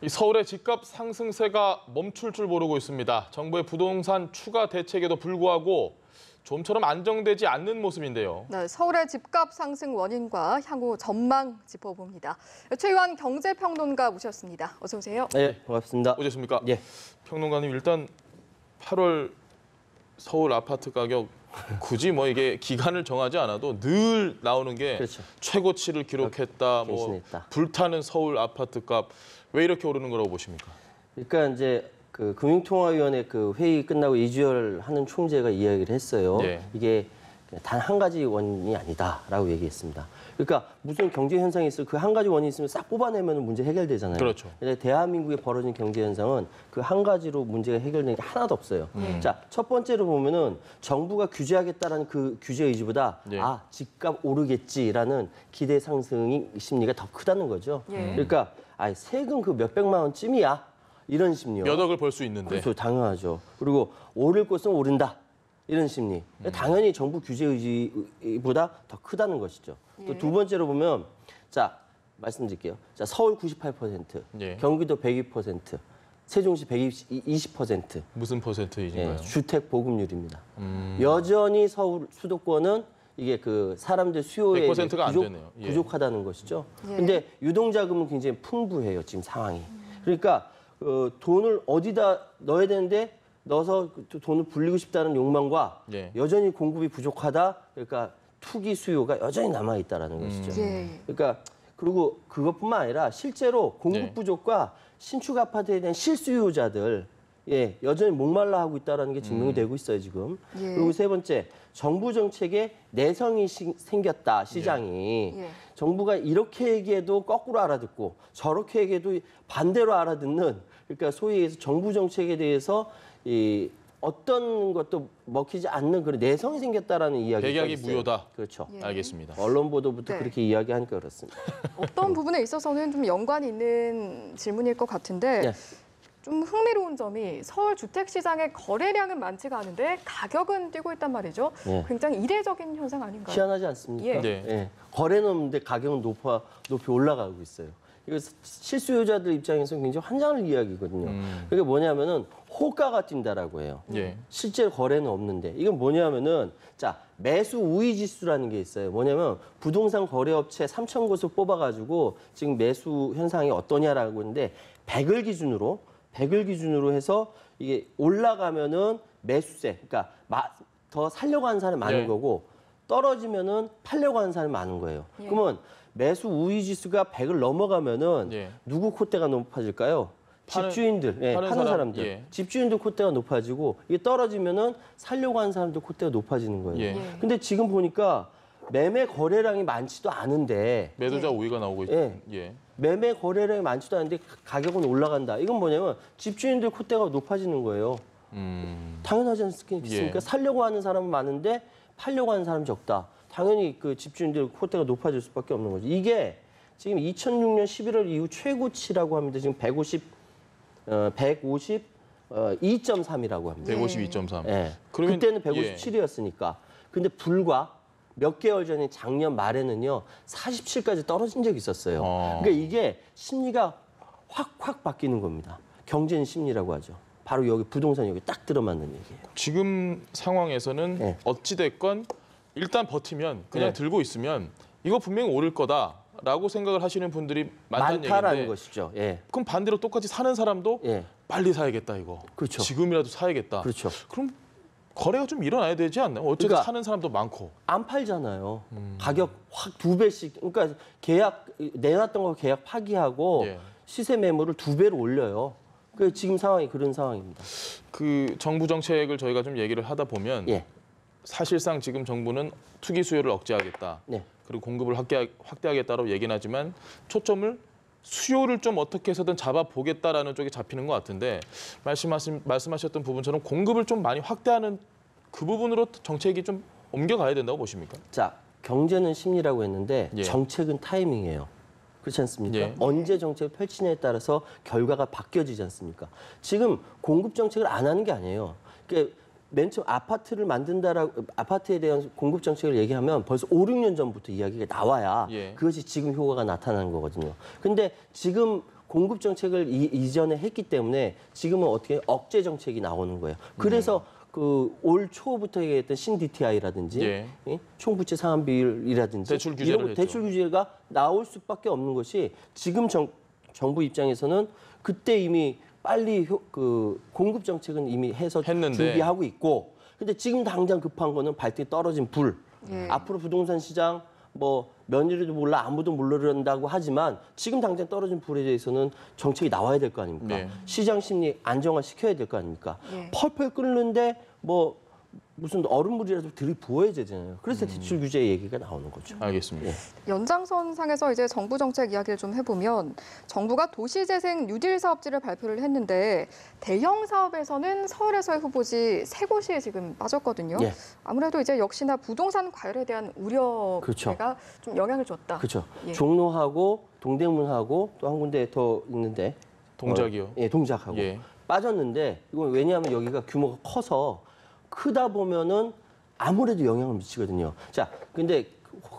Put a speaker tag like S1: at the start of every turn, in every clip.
S1: 이 서울의 집값 상승세가 멈출 줄 모르고 있습니다. 정부의 부동산 추가 대책에도 불구하고 좀처럼 안정되지 않는 모습인데요.
S2: 네, 서울의 집값 상승 원인과 향후 전망 짚어봅니다. 최유한 경제평론가 모셨습니다. 어서 오세요.
S3: 네, 반갑습니다.
S1: 오셨습니까?
S3: 예.
S1: 평론가님, 일단 8월 서울 아파트 가격 굳이 뭐 이게 기간을 정하지 않아도 늘 나오는 게
S3: 그렇죠.
S1: 최고치를 기록했다, 뭐
S3: 갱신했다.
S1: 불타는 서울 아파트 값. 왜 이렇게 오르는 거라고 보십니까?
S3: 그러니까 이제 그 금융통화위원회 그 회의 끝나고 이주열 하는 총재가 이야기를 했어요.
S1: 예.
S3: 이게 단 한 가지 원인이 아니다라고 얘기했습니다. 그러니까 무슨 경제 현상이 있어 그 한 가지 원인이 있으면 싹 뽑아내면 문제 해결되잖아요.
S1: 그렇죠.
S3: 근데 대한민국에 벌어진 경제 현상은 그 한 가지로 문제가 해결되는 게 하나도 없어요. 자, 첫 번째로 보면은 정부가 규제하겠다라는 그 규제 의지보다
S1: 예.
S3: 집값 오르겠지라는 기대 상승이 심리가 더 크다는 거죠.
S2: 예.
S3: 그러니까 세금 그 몇백만 원쯤이야. 이런 심리요.
S1: 몇 억을 벌 수 있는데.
S3: 그렇죠. 당연하죠. 그리고 오를 곳은 오른다. 이런 심리. 당연히 정부 규제 의지보다 더 크다는 것이죠. 또 두 번째로 보면 자, 말씀드릴게요. 자, 서울 98%,
S1: 예.
S3: 경기도 102%, 세종시 120%.
S1: 무슨 퍼센트이신가요?
S3: 주택 보급률입니다. 여전히 서울 수도권은 이게 그 사람들 수요에
S1: 100%가 안 되네요. 예.
S3: 부족하다는 것이죠.
S2: 예.
S3: 근데 유동자금은 굉장히 풍부해요, 지금 상황이. 그러니까 돈을 어디다 넣어야 되는데 넣어서 돈을 불리고 싶다는 욕망과
S1: 예.
S3: 여전히 공급이 부족하다. 그러니까 투기 수요가 여전히 남아 있다라는 것이죠.
S2: 예.
S3: 그러니까 그리고 그것뿐만 아니라 실제로 공급
S1: 네.
S3: 부족과 신축 아파트에 대한 실수요자들 여전히 목말라 하고 있다는 게 증명이 되고 있어요, 지금.
S2: 예.
S3: 그리고 세 번째, 정부 정책에 내성이 생겼다, 시장이.
S2: 예.
S3: 정부가 이렇게 얘기해도 거꾸로 알아듣고 저렇게 얘기해도 반대로 알아듣는, 그러니까 소위 얘기해서 정부 정책에 대해서 어떤 것도 먹히지 않는 그런 내성이 생겼다라는 이야기가
S1: 백약이
S3: 있어요.
S1: 무효다.
S3: 그렇죠.
S2: 예.
S1: 알겠습니다.
S3: 언론 보도부터
S2: 네.
S3: 그렇게 이야기하니까 그렇습니다.
S2: 어떤 부분에 있어서는 좀 연관이 있는 질문일 것 같은데
S3: 네.
S2: 좀 흥미로운 점이 서울 주택 시장의 거래량은 많지가 않은데 가격은 뛰고 있단 말이죠.
S3: 네.
S2: 굉장히 이례적인 현상 아닌가요?
S3: 희한하지 않습니까?
S2: 예.
S1: 네.
S3: 거래는 없는데 가격은 높이 올라가고 있어요. 이거 실수요자들 입장에서는 굉장히 환장할 이야기거든요. 그게 뭐냐면은 호가가 뛴다라고 해요.
S1: 예.
S3: 실제 거래는 없는데 이건 뭐냐면은 자, 매수 우위 지수라는 게 있어요. 뭐냐면 부동산 거래업체 3,000곳을 뽑아가지고 지금 매수 현상이 어떠냐라고 하는데 100을 기준으로 해서 이게 올라가면은 매수세, 그러니까 더 살려고 하는 사람이 많은
S1: 예.
S3: 거고 떨어지면은 팔려고 하는 사람이 많은 거예요.
S2: 예.
S3: 그러면 매수 우위 지수가 100을 넘어가면은
S1: 예.
S3: 누구 콧대가 높아질까요?
S1: 파는
S3: 집주인들,
S1: 파는
S3: 파는
S1: 사람,
S3: 사람들.
S1: 예.
S3: 집주인들 콧대가 높아지고 이게 떨어지면은 살려고 하는 사람들 콧대가 높아지는 거예요.
S1: 예.
S3: 근데 지금 보니까 매매 거래량이 많지도 않은데
S1: 매도자 우위가 나오고 있죠.
S3: 예.
S1: 예.
S3: 매매 거래량이 많지도 않은데 가격은 올라간다. 이건 뭐냐면 집주인들 콧대가 높아지는 거예요. 당연하지 않습니까?
S1: 예.
S3: 살려고 하는 사람은 많은데 팔려고 하는 사람이 적다. 당연히 그 집주인들 콧대가 높아질 수밖에 없는 거죠. 이게 지금 2006년 11월 이후 최고치라고 합니다. 지금 152.3이라고 합니다.
S1: 152.3.
S3: 예.
S1: 그러면-
S3: 그때는 157이었으니까. 근데 불과 몇 개월 전에 작년 말에는요 47까지 떨어진 적이 있었어요. 그러니까 이게 심리가 확 바뀌는 겁니다. 경제는 심리라고 하죠. 바로 여기 부동산 여기 딱 들어맞는 얘기예요.
S1: 지금 상황에서는
S3: 네.
S1: 어찌됐건 일단 버티면 그냥
S3: 네.
S1: 들고 있으면 이거 분명히 오를 거다라고 생각을 하시는 분들이 많다는
S3: 많다라는
S1: 얘기인데
S3: 것이죠. 예.
S1: 그럼 반대로 똑같이 사는 사람도
S3: 예.
S1: 빨리 사야겠다 이거.
S3: 그렇죠.
S1: 지금이라도 사야겠다.
S3: 그렇죠.
S1: 그럼 거래가 좀 일어나야 되지 않나요? 어쨌든
S3: 그러니까
S1: 사는 사람도 많고.
S3: 안 팔잖아요. 가격 확 2배씩. 그러니까 계약 내놨던 거 계약 파기하고
S1: 예.
S3: 시세 매물을 2배로 올려요. 그 지금 상황이 그런 상황입니다.
S1: 그 정부 정책을 저희가 좀 얘기를 하다 보면
S3: 예.
S1: 사실상 지금 정부는 투기 수요를 억제하겠다.
S3: 네.
S1: 그리고 공급을 확대하겠다고 얘기는 하지만 초점을 수요를 좀 어떻게 해서든 잡아보겠다라는 쪽에 잡히는 것 같은데 말씀하셨던 부분처럼 공급을 좀 많이 확대하는 그 부분으로 정책이 좀 옮겨가야 된다고 보십니까?
S3: 자, 경제는 심리라고 했는데
S1: 예.
S3: 정책은 타이밍이에요. 그렇지 않습니까?
S1: 예.
S3: 언제 정책을 펼치냐에 따라서 결과가 바뀌어지지 않습니까? 지금 공급 정책을 안 하는 게 아니에요. 그러니까 맨 처음 아파트를 만든다라고 아파트에 대한 공급 정책을 얘기하면 벌써 5, 6년 전부터 이야기가 나와야
S1: 예.
S3: 그것이 지금 효과가 나타나는 거거든요. 근데 지금 공급 정책을 이전에 했기 때문에 지금은 어떻게 억제 정책이 나오는 거예요. 그래서 그 올 초부터 얘기했던 신DTI라든지
S1: 예.
S3: 총부채 상환 비율이라든지
S1: 대출 규제를 했죠.
S3: 대출 규제가 나올 수밖에 없는 것이 지금 정부 입장에서는 그때 이미 빨리 그 공급 정책은 이미 해서
S1: 했는데.
S3: 준비하고 있고 근데 지금 당장 급한 거는 발등에 떨어진 불.
S2: 예.
S3: 앞으로 부동산 시장 뭐 며느리도 몰라 아무도 모른다고 하지만 지금 당장 떨어진 불에 대해서는 정책이 나와야 될 거 아닙니까?
S1: 네.
S3: 시장 심리 안정화시켜야 될 거 아닙니까?
S2: 예.
S3: 펄펄 끓는데 뭐 무슨 얼음물이라도 들이부어야 되잖아요. 그래서 대출 규제 얘기가 나오는 거죠.
S1: 알겠습니다.
S3: 예.
S2: 연장선상에서 이제 정부 정책 이야기를 좀 해보면 정부가 도시재생 뉴딜 사업지를 발표를 했는데 대형 사업에서는 서울에서의 후보지 세 곳이 지금 빠졌거든요.
S3: 예.
S2: 아무래도 이제 역시나 부동산 과열에 대한 우려가
S3: 그렇죠.
S2: 좀 영향을 줬다.
S3: 그렇죠.
S2: 예.
S3: 종로하고 동대문하고 또 한 군데 더 있는데
S1: 동작이요.
S3: 예, 동작하고
S1: 예.
S3: 빠졌는데 이건 왜냐하면 여기가 규모가 커서 크다 보면은 아무래도 영향을 미치거든요. 자, 근데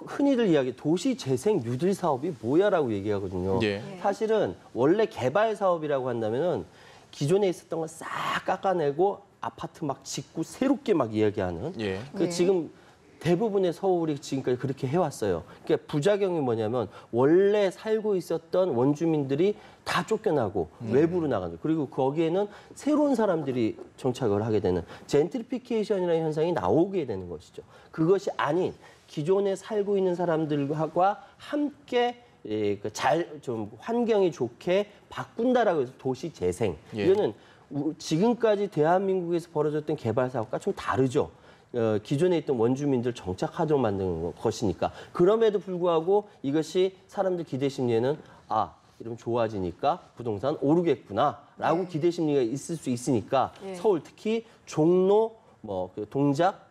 S3: 흔히들 이야기 도시 재생 뉴딜 사업이 뭐야라고 얘기하거든요.
S1: 예.
S3: 사실은 원래 개발 사업이라고 한다면은 기존에 있었던 걸 싹 깎아내고 아파트 막 짓고 새롭게 막 이야기하는
S1: 예.
S2: 예.
S3: 지금 대부분의 서울이 지금까지 그렇게 해왔어요. 그러니까 부작용이 뭐냐면 원래 살고 있었던 원주민들이 다 쫓겨나고 외부로 나가는 그리고 거기에는 새로운 사람들이 정착을 하게 되는 젠트리피케이션이라는 현상이 나오게 되는 것이죠. 그것이 아닌 기존에 살고 있는 사람들과 함께 좀 환경이 좋게 바꾼다라고 해서 도시 재생.
S1: 예.
S3: 이거는 지금까지 대한민국에서 벌어졌던 개발 사업과 좀 다르죠. 기존에 있던 원주민들 정착하도록 만드는 것이니까. 그럼에도 불구하고 이것이 사람들 기대 심리에는 이러면 좋아지니까 부동산 오르겠구나라고 기대 심리가 있을 수 있으니까
S2: 예.
S3: 서울 특히 종로, 그 동작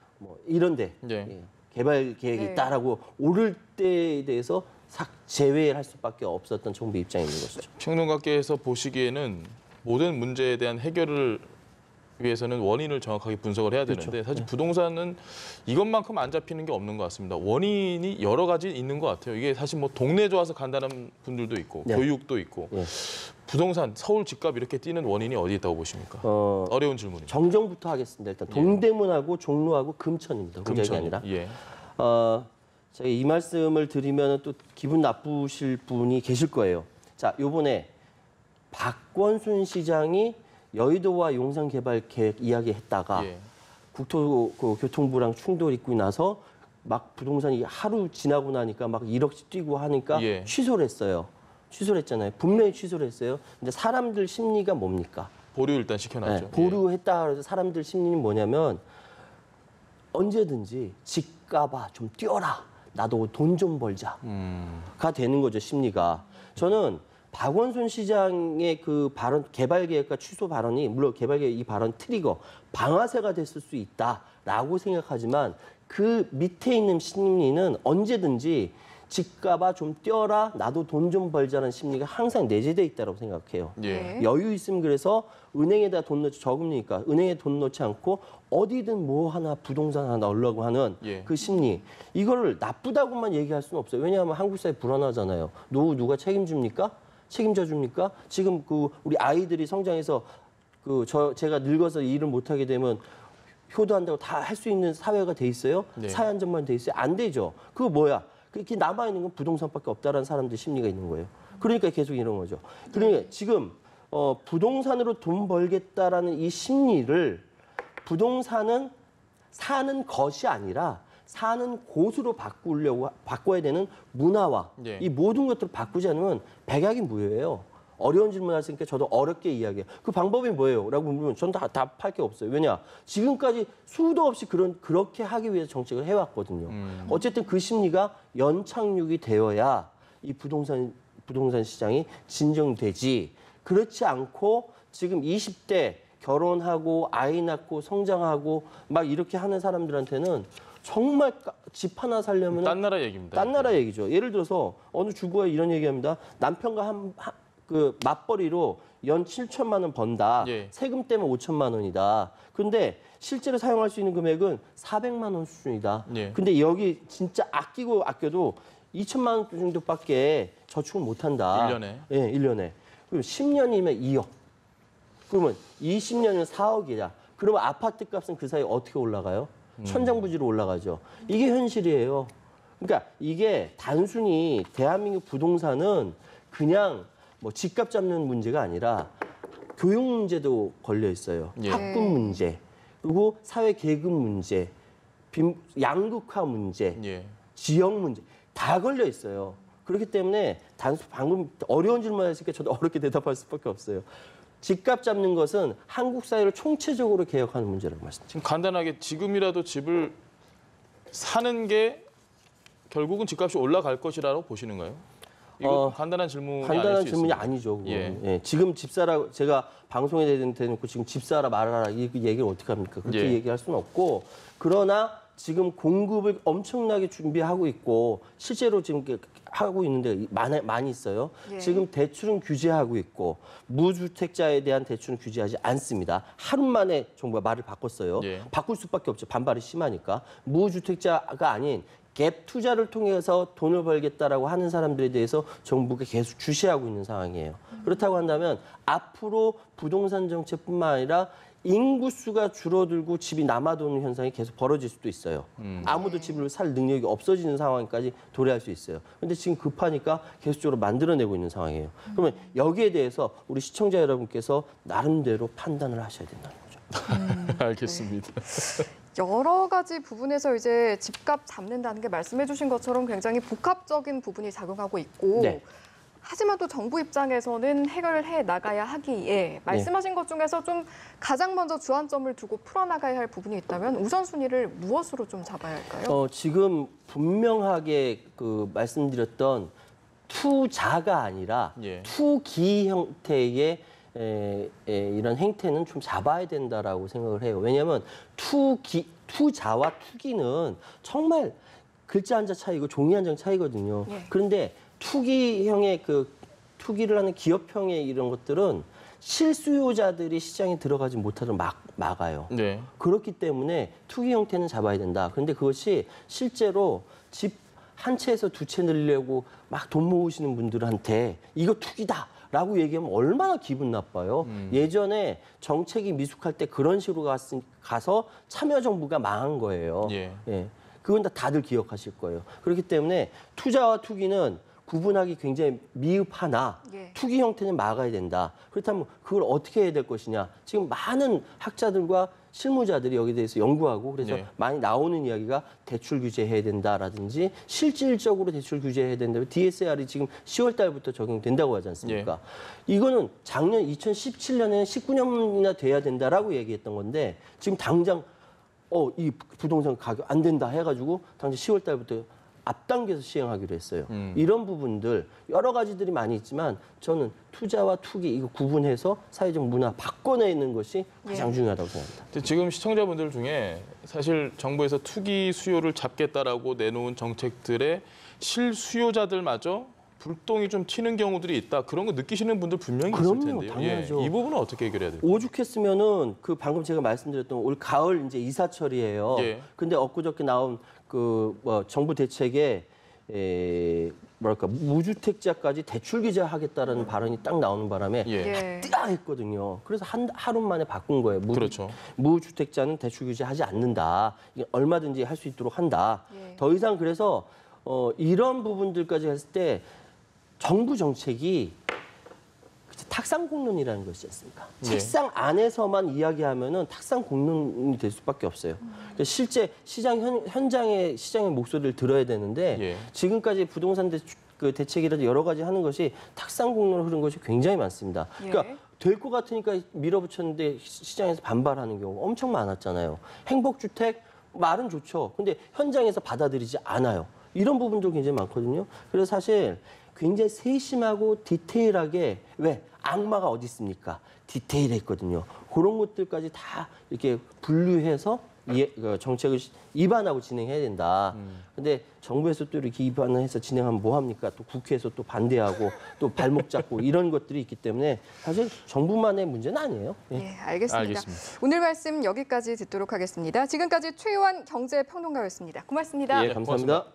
S3: 이런데
S1: 예.
S3: 개발 계획이
S2: 네.
S3: 있다라고 오를 때에 대해서 제외를 할 수밖에 없었던 정부 입장이 있는 것이죠.
S1: 평론가께서 보시기에는 모든 문제에 대한 해결을 위해서는 원인을 정확하게 분석을 해야 되는데
S3: 그렇죠.
S1: 사실 부동산은 이것만큼 안 잡히는 게 없는 것 같습니다. 원인이 여러 가지 있는 것 같아요. 이게 사실 뭐 동네 좋아서 간다는 분들도 있고
S3: 네.
S1: 교육도 있고
S3: 예.
S1: 부동산 서울 집값 이렇게 뛰는 원인이 어디 있다고 보십니까? 어려운 질문이에요.
S3: 정정부터 하겠습니다. 일단 동대문하고 종로하고 금천입니다. 동작이 아니라.
S1: 예.
S3: 제가 이 말씀을 드리면 또 기분 나쁘실 분이 계실 거예요. 자, 요번에 박원순 시장이 여의도와 용산 개발 계획 이야기했다가
S1: 예.
S3: 국토교통부랑 충돌 있고 나서 막 부동산이 하루 지나고 나니까 막 1억씩 뛰고 하니까
S1: 예.
S3: 취소를 했어요. 취소를 했잖아요. 분명히 취소를 했어요. 근데 사람들 심리가 뭡니까?
S1: 보류 일단 시켜놨죠.
S3: 네, 보류했다 그래서 사람들 심리는 뭐냐면 언제든지 집 값아 좀 뛰어라. 나도 돈 좀 벌자. 가 되는 거죠, 심리가. 저는 박원순 시장의 그 발언, 개발 계획과 취소 발언이 물론 개발 계획 이 발언 트리거 방아쇠가 됐을 수 있다라고 생각하지만 그 밑에 있는 심리는 언제든지 집값아 좀 뛰어라. 나도 돈 좀 벌자는 심리가 항상 내재돼 있다고 생각해요.
S1: 예.
S3: 여유 있으면 그래서 은행에다 돈 넣지 적으니까 은행에 돈 넣지 않고 어디든 뭐 하나 부동산 하나 넣으려고 하는
S1: 예.
S3: 그 심리. 이거를 나쁘다고만 얘기할 수는 없어요. 왜냐하면 한국 사회 불안하잖아요. 노후 누가 책임집니까? 책임져 줍니까? 지금 그 우리 아이들이 성장해서 제가 늙어서 일을 못 하게 되면 효도한다고 다 할 수 있는 사회가 돼 있어요?
S1: 네.
S3: 사회 안정만 돼 있어요? 안 되죠. 그거 뭐야? 그렇게 남아 있는 건 부동산밖에 없다라는 사람들 심리가 있는 거예요. 그러니까 계속 이런 거죠. 그러니까 지금 부동산으로 돈 벌겠다라는 이 심리를 부동산은 사는 것이 아니라 사는 곳으로 바꿔야 되는 문화와
S1: 예.
S3: 이 모든 것들을 바꾸지 않으면 백약이 무효예요. 어려운 질문 하시니까 저도 어렵게 이야기해요. 그 방법이 뭐예요? 라고 물으면 전 다 답할 게 없어요. 왜냐? 지금까지 수도 없이 그렇게 하기 위해서 정책을 해왔거든요. 어쨌든 그 심리가 연착륙이 되어야 이 부동산 시장이 진정되지. 그렇지 않고 지금 20대 결혼하고 아이 낳고 성장하고 막 이렇게 하는 사람들한테는 정말 집 하나 살려면
S1: 딴 나라 얘기입니다.
S3: 딴 나라 얘기죠. 예를 들어서 어느 주부가 이런 얘기합니다. 남편과 그 맞벌이로 연 7천만 원 번다.
S1: 예.
S3: 세금 때문에 5천만 원이다. 근데 실제로 사용할 수 있는 금액은 400만 원 수준이다.
S1: 예.
S3: 근데 여기 진짜 아껴도 2천만 원 정도밖에 저축을 못 한다.
S1: 1년에?
S3: 예, 1년에. 그럼 10년이면 2억. 그러면 20년이면 4억이야. 그러면 아파트 값은 그 사이에 어떻게 올라가요? 천정부지로 올라가죠. 이게 현실이에요. 그러니까 이게 단순히 대한민국 부동산은 그냥 뭐 집값 잡는 문제가 아니라 교육 문제도 걸려 있어요.
S1: 예.
S3: 학군 문제, 그리고 사회 계급 문제, 양극화 문제,
S1: 예.
S3: 지역 문제 다 걸려 있어요. 그렇기 때문에 방금 어려운 질문 하시니까 저도 어렵게 대답할 수밖에 없어요. 집값 잡는 것은 한국 사회를 총체적으로 개혁하는 문제라고 말씀드립니다.
S1: 지금 간단하게 지금이라도 집을 사는 게 결국은 집값이 올라갈 것이라고 보시는가요? 이거 간단한 질문이 아닐
S3: 간단한
S1: 수
S3: 질문이
S1: 있습니다.
S3: 아니죠.
S1: 예.
S3: 예, 지금 집사라 제가 방송에 대놓고 지금 집사라 말하라 이 얘기를 어떻게 합니까? 그렇게
S1: 예.
S3: 얘기할 수는 없고 그러나 지금 공급을 엄청나게 준비하고 있고 실제로 지금 하고 있는데 많이 있어요.
S2: 예.
S3: 지금 대출은 규제하고 있고 무주택자에 대한 대출은 규제하지 않습니다. 하루 만에 정부가 말을 바꿨어요.
S1: 예.
S3: 바꿀 수밖에 없죠. 반발이 심하니까. 무주택자가 아닌 갭 투자를 통해서 돈을 벌겠다라고 하는 사람들에 대해서 정부가 계속 주시하고 있는 상황이에요. 그렇다고 한다면 앞으로 부동산 정책뿐만 아니라 인구수가 줄어들고 집이 남아도는 현상이 계속 벌어질 수도 있어요. 아무도 집을 살 능력이 없어지는 상황까지 도래할 수 있어요. 그런데 지금 급하니까 계속적으로 만들어내고 있는 상황이에요. 그러면 여기에 대해서 우리 시청자 여러분께서 나름대로 판단을 하셔야 된다는 거죠.
S1: 알겠습니다.
S2: 여러 가지 부분에서 이제 집값 잡는다는 게 말씀해주신 것처럼 굉장히 복합적인 부분이 작용하고 있고
S3: 네.
S2: 하지만 또 정부 입장에서는 해결을 해 나가야 하기에 말씀하신 것 중에서 좀 가장 먼저 주안점을 두고 풀어나가야 할 부분이 있다면 우선순위를 무엇으로 좀 잡아야 할까요?
S3: 지금 분명하게 말씀드렸던 투자가 아니라
S1: 예.
S3: 투기 형태의 이런 행태는 좀 잡아야 된다라고 생각을 해요. 왜냐하면 투자와 투기는 정말 글자 한 자 차이고 종이 한 장 차이거든요.
S2: 예.
S3: 그런데 투기형의 투기를 하는 기업형의 이런 것들은 실수요자들이 시장에 들어가지 못하도록 막아요.
S1: 네.
S3: 그렇기 때문에 투기 형태는 잡아야 된다. 그런데 그것이 실제로 집 한 채에서 두 채 늘리려고 막 돈 모으시는 분들한테 이거 투기다. 라고 얘기하면 얼마나 기분 나빠요. 예전에 정책이 미숙할 때 그런 식으로 가서 참여정부가 망한 거예요.
S1: 예.
S3: 예. 그건 다들 기억하실 거예요. 그렇기 때문에 투자와 투기는 구분하기 굉장히 미흡하나
S2: 예.
S3: 투기 형태는 막아야 된다. 그렇다면 그걸 어떻게 해야 될 것이냐. 지금 많은 학자들과 실무자들이 여기에 대해서 연구하고 그래서
S1: 네.
S3: 많이 나오는 이야기가 대출 규제해야 된다라든지 실질적으로 대출 규제해야 된다면 DSR이 지금 10월 달부터 적용된다고 하지 않습니까? 이거는 작년 2017년에는 19년이나 돼야 된다라고 얘기했던 건데 지금 당장 이 부동산 가격 안 된다 해가지고 당장 10월 달부터 앞당겨서 시행하기로 했어요. 이런 부분들 여러 가지들이 많이 있지만 저는 투자와 투기 이거 구분해서 사회적 문화 바꿔내는 것이 가장 중요하다고 생각합니다.
S1: 지금 시청자분들 중에 사실 정부에서 투기 수요를 잡겠다라고 내놓은 정책들의 실수요자들마저 불똥이 좀 튀는 경우들이 있다. 그런 거 느끼시는 분들 분명히
S3: 그럼요,
S1: 있을 텐데요.
S3: 당연하죠.
S1: 이 부분은 어떻게 해결해야 될까요?
S3: 오죽했으면은 방금 제가 말씀드렸던 올 가을 이제 이사철이에요.
S1: 예.
S3: 근데 엊그저께 나온 정부 대책에 무주택자까지 대출 규제하겠다라는 발언이 딱 나오는 바람에
S1: 예.
S3: 뜨아했거든요. 그래서 하루 만에 바꾼 거예요.
S1: 그렇죠.
S3: 무주택자는 대출 규제하지 않는다. 이게 얼마든지 할 수 있도록 한다.
S2: 예.
S3: 더 이상 그래서 이런 부분들까지 했을 때 정부 정책이 탁상 공론이라는 것이지 않습니까?
S1: 네.
S3: 책상 안에서만 이야기하면은 탁상 공론이 될 수밖에 없어요. 그러니까 실제 시장 현장의 시장의 목소리를 들어야 되는데
S1: 예.
S3: 지금까지 부동산 대책이라도 여러 가지 하는 것이 탁상 공론을 흐른 것이 굉장히 많습니다. 그러니까 될 것 같으니까 밀어붙였는데 시장에서 반발하는 경우가 엄청 많았잖아요. 행복주택 말은 좋죠. 근데 현장에서 받아들이지 않아요. 이런 부분도 굉장히 많거든요. 그래서 사실 굉장히 세심하고 디테일하게 왜 악마가 어디 있습니까? 디테일했거든요. 그런 것들까지 다 이렇게 분류해서 정책을 입안하고 진행해야 된다. 근데 정부에서 또 이렇게 입안을 해서 진행하면 뭐 합니까? 또 국회에서 또 반대하고 또 발목 잡고 이런 것들이 있기 때문에 사실 정부만의 문제는 아니에요. 예.
S2: 예, 알겠습니다.
S1: 알겠습니다.
S2: 오늘 말씀 여기까지 듣도록 하겠습니다. 지금까지 최요한 경제평론가였습니다. 고맙습니다.
S3: 예, 감사합니다.